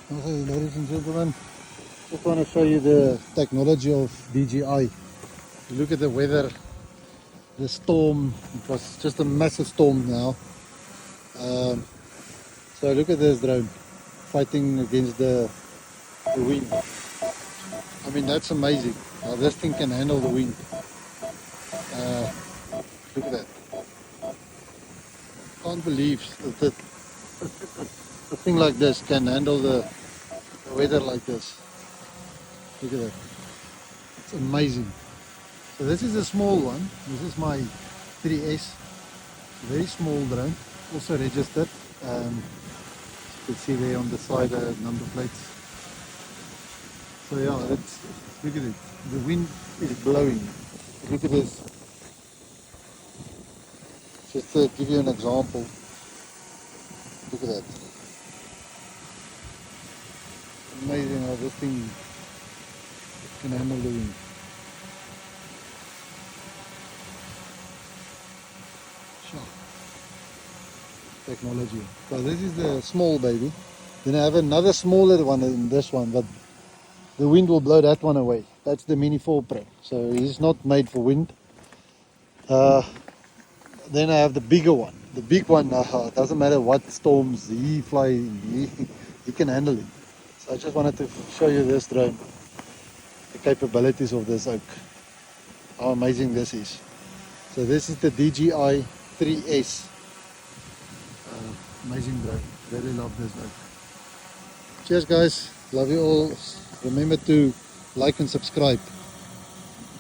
Okay, ladies and gentlemen, just want to show you the technology of DJI. You look at the weather, the storm. It was just a massive storm now. So look at this drone fighting against the wind. I mean, that's amazing how this thing can handle the wind. Look at that. Can't believe that a thing like this can handle the weather like this. Look at that. It's amazing. So this is a small one. This is my 3S. Very small drone. Also registered. You can see there on the side number plates. So yeah, look at it. The wind is blowing. Look at this. Just to give you an example. Look at that. Amazing how this thing can handle the wind. Sure. Technology. So this is the small baby. Then I have another smaller one than this one, but the wind will blow that one away. That's the Mini 4 Pro. So he's not made for wind. Then I have the bigger one. The big one, doesn't matter what storms he can handle it. So I just wanted to show you this drone, the capabilities of this oak, how amazing this is. So this is the DJI 3S. Amazing drone. Really love this oak. Cheers guys. Love you all. Remember to like and subscribe.